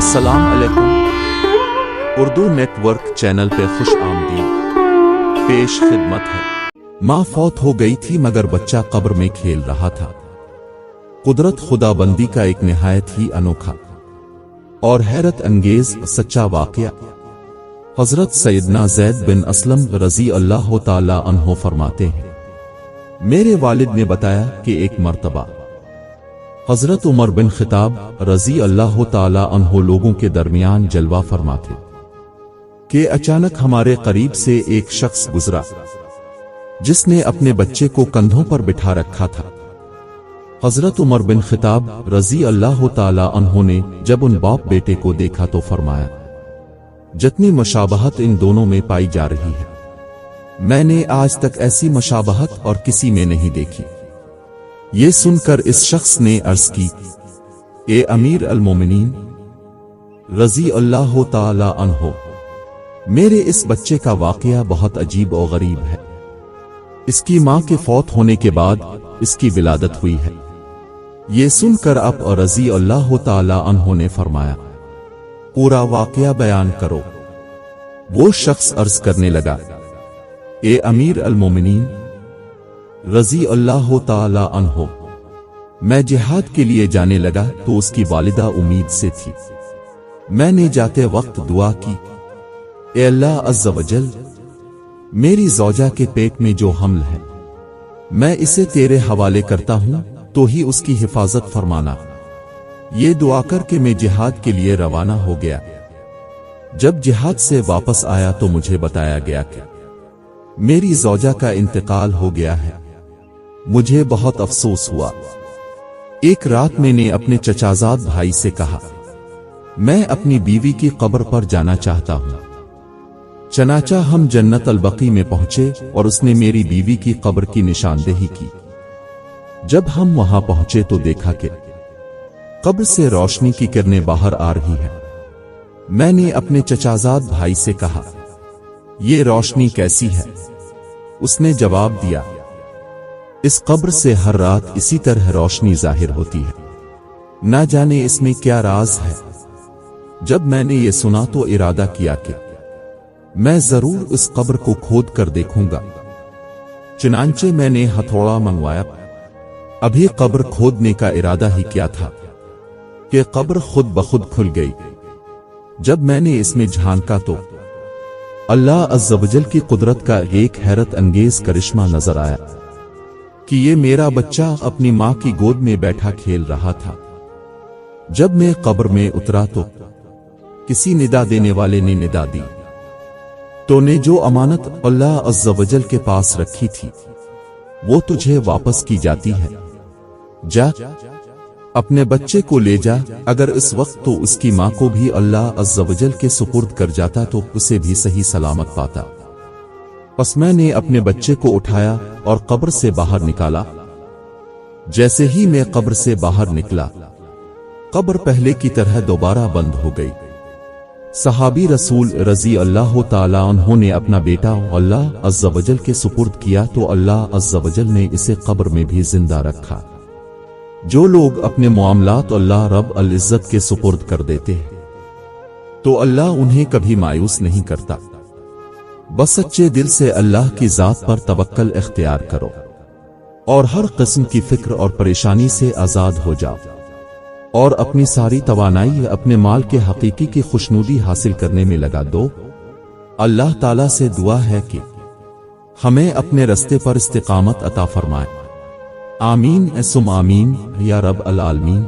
السلام علیکم Urdu net work channel پہ خوش آمدید پیش خدمت ہے۔ ماں فوت ہو گئی تھی مگر بچہ قبر میں کھیل رہا تھا۔ قدرت خدا بندی کا ایک نہایت ہی انوکھا اور حیرت انگیز سچا واقعہ۔ حضرت سیدنا زید بن اسلم رضی اللہ تعالی عنہ فرماتے ہیں، میرے والد نے بتایا کہ ایک مرتبہ حضرت عمر بن خطاب رضی اللہ تعالی عنہ لوگوں کے درمیان جلوہ فرما تھے کہ اچانک ہمارے قریب سے ایک شخص گزرا جس نے اپنے بچے کو کندھوں پر بٹھا رکھا تھا۔ حضرت عمر بن خطاب رضی اللہ تعالی عنہ نے جب ان باپ بیٹے کو دیکھا تو فرمایا، جتنی مشابہت ان دونوں میں پائی جا رہی ہے، میں نے آج تک ایسی مشابہت اور کسی میں نہیں دیکھی۔ یہ سن کر اس شخص نے عرض کی، اے امیر المومنین رضی اللہ تعالی عنہ، میرے اس بچے کا واقعہ بہت عجیب و غریب ہے۔ اس کی ماں کے فوت ہونے کے بعد اس کی ولادت ہوئی ہے۔ یہ سن کر آپ رضی اللہ تعالی عنہ نے فرمایا، پورا واقعہ بیان کرو۔ وہ شخص عرض کرنے لگا، اے امیر المومنین رضی اللہ تعالی عنہ، میں جہاد کے لیے جانے لگا تو اس کی والدہ امید سے تھی۔ میں نے جاتے وقت دعا کی، اے اللہ عز و جل، میری زوجہ کے پیٹ میں جو حمل ہے میں اسے تیرے حوالے کرتا ہوں تو ہی اس کی حفاظت فرمانا۔ یہ دعا کر کے میں جہاد کے لیے روانہ ہو گیا۔ جب جہاد سے واپس آیا تو مجھے بتایا گیا کہ میری زوجہ کا انتقال ہو گیا ہے۔ مجھے بہت افسوس ہوا۔ ایک رات میں نے اپنے چچازاد بھائی سے کہا، میں اپنی بیوی کی قبر پر جانا چاہتا ہوں۔ چنانچہ ہم جنت البقیع میں پہنچے اور اس نے میری بیوی کی قبر کی نشاندہی کی۔ جب ہم وہاں پہنچے تو دیکھا کہ قبر سے روشنی کی کرنیں باہر آ رہی ہیں۔ میں نے اپنے چچازاد بھائی سے کہا، یہ روشنی کیسی ہے؟ اس نے جواب دیا، اس قبر سے ہر رات اسی طرح روشنی ظاہر ہوتی ہے، نہ جانے اس میں کیا راز ہے۔ جب میں نے یہ سنا تو ارادہ کیا کہ میں ضرور اس قبر کو کھود کر دیکھوں گا۔ چنانچہ میں نے ہتھوڑا منگوایا۔ ابھی قبر کھودنے کا ارادہ ہی کیا تھا کہ قبر خود بخود کھل گئی۔ جب میں نے اس میں جھانکا تو اللہ عز و جل کی قدرت کا ایک حیرت انگیز کرشمہ نظر آیا کہ یہ میرا بچہ اپنی ماں کی گود میں بیٹھا کھیل رہا تھا۔ جب میں قبر میں اترا تو کسی ندا دینے والے نے ندا دی تو نے جو امانت اللہ عز و جل کے پاس رکھی تھی وہ تجھے واپس کی جاتی ہے۔ جا اپنے بچے کو لے جا، اگر اس وقت تو اس کی ماں کو بھی اللہ عز و جل کے سپرد کر جاتا تو اسے بھی صحیح سلامت پاتا۔ پس میں نے اپنے بچے کو اٹھایا اور قبر سے باہر نکالا۔ جیسے ہی میں قبر سے باہر نکلا، قبر پہلے کی طرح دوبارہ بند ہو گئی۔ صحابی رسول رضی اللہ تعالی عنہ نے اپنا بیٹا اللہ عز و جل کے سپرد کیا تو اللہ عز و جل نے اسے قبر میں بھی زندہ رکھا۔ جو لوگ اپنے معاملات اللہ رب العزت کے سپرد کر دیتے ہیں تو اللہ انہیں کبھی مایوس نہیں کرتا۔ بس سچے دل سے اللہ کی ذات پر توکل اختیار کرو اور ہر قسم کی فکر اور پریشانی سے آزاد ہو جاؤ، اور اپنی ساری توانائی اپنے مال کے حقیقی کی خوشنودی حاصل کرنے میں لگا دو۔ اللہ تعالیٰ سے دعا ہے کہ ہمیں اپنے رستے پر استقامت عطا فرمائے۔ آمین ثم آمین یا رب العالمین۔